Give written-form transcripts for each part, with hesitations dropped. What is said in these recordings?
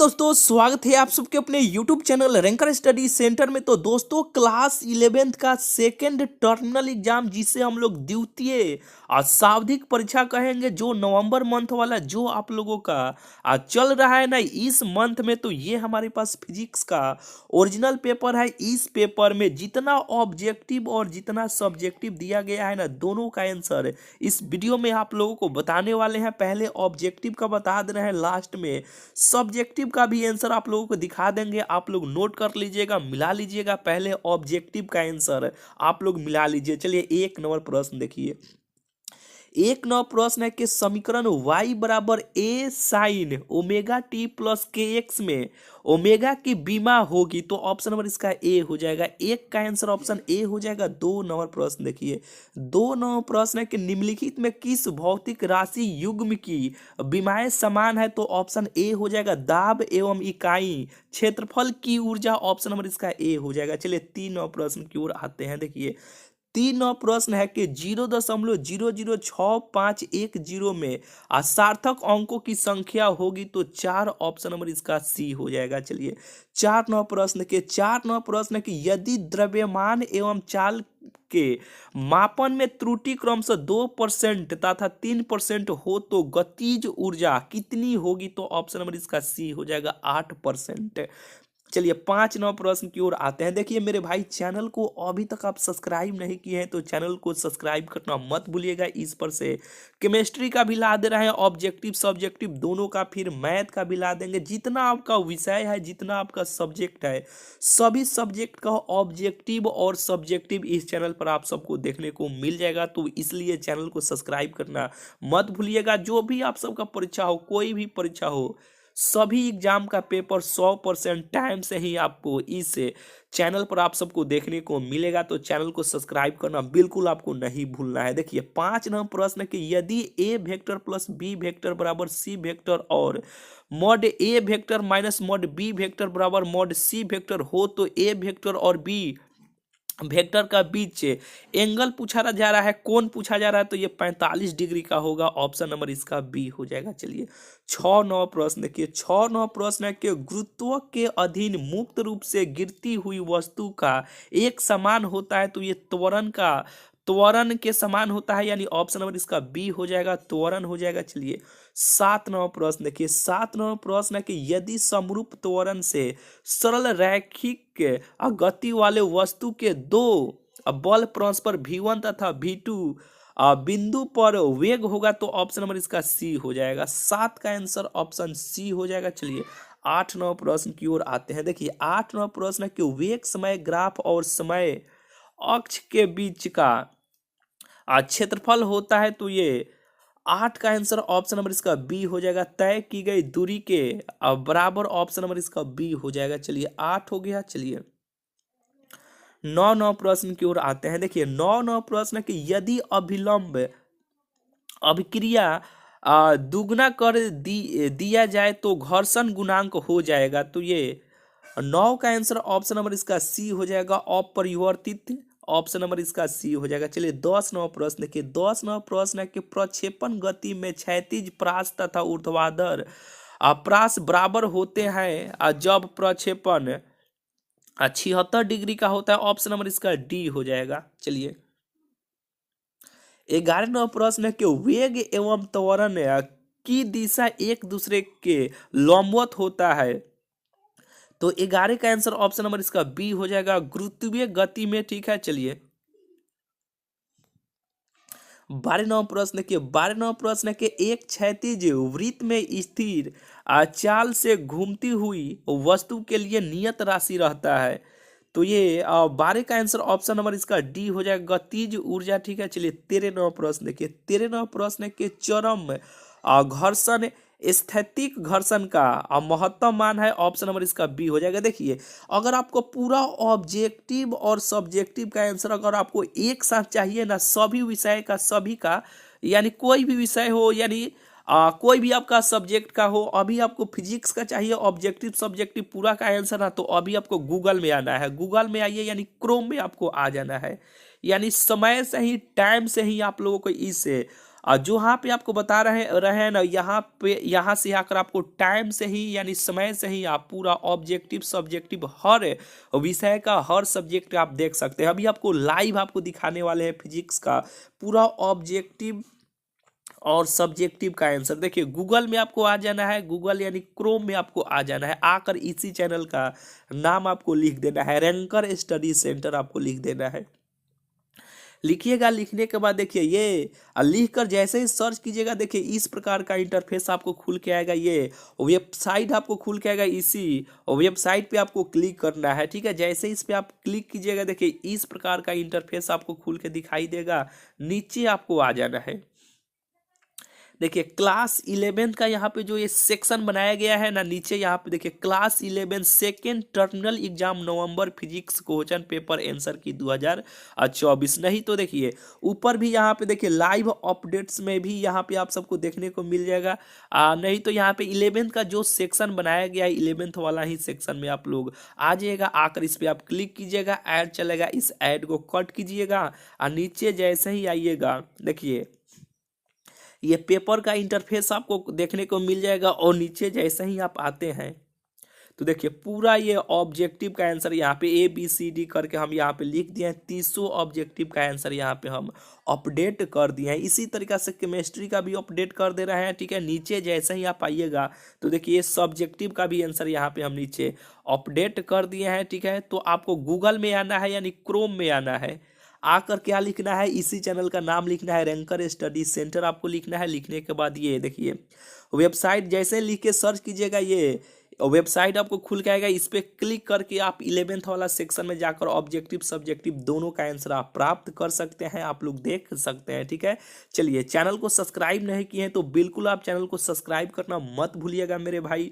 दोस्तों, स्वागत है आप सबके अपने YouTube channel ranker study centre में। तो दोस्तों, क्लास 11th का सेकेंड टर्मिनल एग्जाम, जिसे हम लोग द्वितीय आवधिक परीक्षा कहेंगे, जो नवंबर मंथ वाला जो आप लोगों का चल रहा है ना इस मंथ में, तो ये हमारे पास फिजिक्स का ओरिजिनल पेपर है। इस पेपर में जितना ऑब्जेक्टिव और जितना सब्जेक्टिव दिया गया है ना, दोनों का आंसर इस वीडियो में आप लोगों को बताने वाले हैं। पहले ऑब्जेक्टिव का बता दे रहे हैं, लास्ट में सब्जेक्टिव का भी आंसर आप लोगों को दिखा देंगे। आप लोग नोट कर लीजिएगा, मिला लीजिएगा। पहले ऑब्जेक्टिव का आंसर आप लोग मिला लीजिए। चलिए, एक नंबर प्रश्न देखिए। एक नंबर प्रश्न है कि समीकरण y बराबर a sine omega T plus के एक्स में ओमेगा की बीमा होगी, तो ऑप्शन नंबर इसका ए हो जाएगा। एक का आंसर ऑप्शन ए हो जाएगा। दो नंबर प्रश्न देखिए। दो नंबर प्रश्न है कि निम्नलिखित में किस भौतिक राशि युग्म की बीमाएं समान है, तो ऑप्शन ए हो जाएगा। दाब एवं इकाई क्षेत्रफल की ऊर्जा, ऑप्शन नंबर इसका ए हो जाएगा। चलिए, तीन नंबर प्रश्न की ओर आते हैं। देखिए, तीन नंबर प्रश्न है कि 0.00510 में सार्थक अंकों की संख्या होगी, तो चार, ऑप्शन नंबर इसका सी हो जाएगा। चलिए, चार नंबर प्रश्न है कि यदि द्रव्यमान एवं चाल के मापन में त्रुटि क्रमशः 2% तथा 3% हो, तो गतिज ऊर्जा कितनी होगी, तो ऑप्शन नंबर इसका सी हो जाएगा, 8%। चलिए, पांच नौ प्रश्न की ओर आते हैं। देखिए मेरे भाई, चैनल को अभी तक आप सब्सक्राइब नहीं किए हैं तो चैनल को सब्सक्राइब करना मत भूलिएगा। इस पर से केमिस्ट्री का भी ला दे रहे हैं, ऑब्जेक्टिव सब्जेक्टिव दोनों का, फिर मैथ का भी ला देंगे। जितना आपका विषय है, जितना आपका सब्जेक्ट है, सभी सब्जेक्ट का ऑब्जेक्टिव और सब्जेक्टिव इस चैनल पर आप सबको देखने को मिल जाएगा। तो इसलिए चैनल को सब्सक्राइब करना मत भूलिएगा। जो भी आप सबका परीक्षा हो, कोई भी परीक्षा हो, सभी एग्जाम का पेपर 100% टाइम से ही आपको इस चैनल पर आप सबको देखने को मिलेगा। तो चैनल को सब्सक्राइब करना बिल्कुल आपको नहीं भूलना है। देखिए, पांच नंबर प्रश्न कि यदि A vector plus B vector बराबर सी वेक्टर और mod A vector minus mod B vector बराबर मॉड सी वेक्टर हो, तो ए वेक्टर और बी वेक्टर का बीच एंगल पूछा जा रहा है, कोण पूछा जा रहा है, तो ये 45 डिग्री का होगा। ऑप्शन नंबर इसका बी हो जाएगा। चलिए, छह नौ प्रश्न देखिए। छह नौ प्रश्न है कि गुरुत्व के अधीन मुक्त रूप से गिरती हुई वस्तु का एक समान होता है, तो ये त्वरण के समान होता है, यानी ऑप्शन नंबर इसका बी हो जाएगा, त्वरण हो जाएगा। चलिए, सात नंबर प्रश्न देखिए। सात नंबर प्रश्न है कि यदि समरूप त्वरण से सरल रैखिक गति वाले वस्तु के दो बल परस्पर v1 तथा v2 बिंदु पर वेग होगा, तो ऑप्शन नंबर इसका सी हो जाएगा। सात का आंसर ऑप्शन सी हो जाएगा। चलिए, आठ नंबर प्रश्न की ओर आते हैं। देखिए, आठ नंबर प्रश्न है कि वेग समय ग्राफ और समय अक्ष के बीच का क्षेत्रफल होता है, तो ये आठ का आंसर ऑप्शन नंबर इसका बी हो जाएगा। तय की गई दूरी के बराबर, ऑप्शन नंबर इसका बी हो जाएगा। चलिए, आठ हो गया। चलिए, नौ नौ प्रश्न की ओर आते हैं। देखिए, नौ नौ प्रश्न कि यदि अभिलंब अभिक्रिया दुगना कर दिया जाए तो घर्षण गुणांक हो जाएगा, तो ये नौ का आंसर ऑप्शन नंबर इसका सी हो जाएगा, अपरिवर्तित। ऑप्शन नंबर इसका सी हो जाएगा। चलिए, 10 नंबर प्रश्न देखिए। 10 नंबर प्रश्न है कि प्रक्षेपण गति में क्षैतिज प्रास तथा ऊर्ध्वाधर प्रास बराबर होते हैं जब प्रक्षेपण 76 डिग्री का होता है। ऑप्शन नंबर इसका डी हो जाएगा। चलिए, 11 नंबर प्रश्न है कि वेग एवं त्वरण की दिशा एक दूसरे के लंबवत होता है, तो 11 का आंसर ऑप्शन नंबर इसका बी हो जाएगा, गुरुत्वीय गति में। ठीक है। चलिए, 12 नंबर प्रश्न के 12 नंबर प्रश्न के एक क्षैतिज वृत्त में स्थिर चाल से घूमती हुई वस्तु के लिए नियत राशि रहता है, तो ये 12 का आंसर ऑप्शन नंबर इसका डी हो जाएगा, गतिज ऊर्जा। ठीक है। चलिए, 13 नंबर प्रश्न देखिए। 13 नंबर प्रश्न के चरम घर्षण स्थैतिक घर्षण का महत्तम मान है, ऑप्शन नंबर इसका बी हो जाएगा। देखिए, अगर आपको पूरा ऑब्जेक्टिव और सब्जेक्टिव का आंसर अगर आपको एक साथ चाहिए ना, सभी विषय का, सभी का, यानी कोई भी विषय हो, यानी कोई भी आपका सब्जेक्ट का हो, अभी आपको फिजिक्स का चाहिए ऑब्जेक्टिव सब्जेक्टिव पूरा का आंसर ना, तो अभी आपको गूगल में आना है। गूगल में आइए, यानी क्रोम में आपको आ जाना है, यानी समय से ही, टाइम से ही आप लोगों को इस और जो यहाँ पे आपको बता रहे हैं ना, यहाँ से आकर आपको टाइम से ही यानी समय से ही आप पूरा ऑब्जेक्टिव सब्जेक्टिव हर विषय का हर सब्जेक्ट आप देख सकते हैं। अभी आपको लाइव आपको दिखाने वाले हैं फिजिक्स का पूरा ऑब्जेक्टिव और सब्जेक्टिव का आंसर। देखिए गूगल में आपको आ जाना है, गूगल यानी क्रोम में आपको आ जाना है, आकर इसी चैनल का नाम आपको लिख देना है, रैंकर स्टडी सेंटर आपको लिख देना है। लिखिएगा, लिखने के बाद देखिए ये लिख कर जैसे ही सर्च कीजिएगा, देखिए इस प्रकार का इंटरफेस आपको खुल के आएगा। ये वेबसाइट आपको खुल के आएगा, इसी वेबसाइट पे आपको क्लिक करना है। ठीक है, जैसे इस पे आप क्लिक कीजिएगा, देखिए इस प्रकार का इंटरफेस आपको खुल के दिखाई देगा। नीचे आपको आ जाना है, देखिए क्लास 11 का यहाँ पे जो ये सेक्शन बनाया गया है ना, नीचे यहाँ पे देखिए क्लास 11 सेकेंड टर्मिनल एग्जाम नवंबर फिजिक्स क्वेश्चन पेपर आंसर की 2024। नहीं तो देखिए ऊपर भी यहाँ पे देखिए लाइव अपडेट्स में भी यहाँ पे आप सबको देखने को मिल जाएगा। नहीं तो यहाँ पे 11 का जो सेक्शन बनाया गया है 11th वाला ही सेक्शन में आप लोग आ जाइएगा। आकर इस पर आप क्लिक कीजिएगा, ऐड चलेगा, इस ऐड को कट कीजिएगा और नीचे जैसे ही आइएगा, देखिए ये पेपर का इंटरफेस आपको देखने को मिल जाएगा। और नीचे जैसे ही आप आते हैं तो देखिए पूरा ये ऑब्जेक्टिव का आंसर यहाँ पे ABCD करके हम यहाँ पे लिख दिए हैं। 300 ऑब्जेक्टिव का आंसर यहाँ पे हम अपडेट कर दिए हैं। इसी तरीका से केमिस्ट्री का भी अपडेट कर दे रहे हैं। ठीक है, नीचे जैसे ही आप आइएगा तो देखिए सब्जेक्टिव का भी आंसर यहाँ पे हम नीचे अपडेट कर दिए हैं। ठीक है, तो आपको गूगल में आना है यानी क्रोम में आना है, आकर क्या लिखना है, इसी चैनल का नाम लिखना है, रैंकर स्टडी सेंटर आपको लिखना है। लिखने के बाद ये देखिए वेबसाइट जैसे लिख के सर्च कीजिएगा, ये वेबसाइट आपको खुल के आएगा। इस पर क्लिक करके आप 11th वाला सेक्शन में जाकर ऑब्जेक्टिव सब्जेक्टिव दोनों का आंसर आप प्राप्त कर सकते हैं, आप लोग देख सकते हैं। ठीक है, चलिए चैनल को सब्सक्राइब नहीं किए हैं तो बिल्कुल आप चैनल को सब्सक्राइब करना मत भूलिएगा मेरे भाई।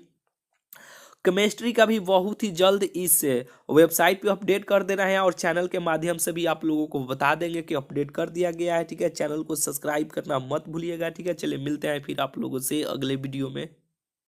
केमिस्ट्री का भी बहुत ही जल्द इस वेबसाइट पे अपडेट कर दे रहे हैं और चैनल के माध्यम से भी आप लोगों को बता देंगे कि अपडेट कर दिया गया है। ठीक है, चैनल को सब्सक्राइब करना मत भूलिएगा। ठीक है, चलिए मिलते हैं फिर आप लोगों से अगले वीडियो में।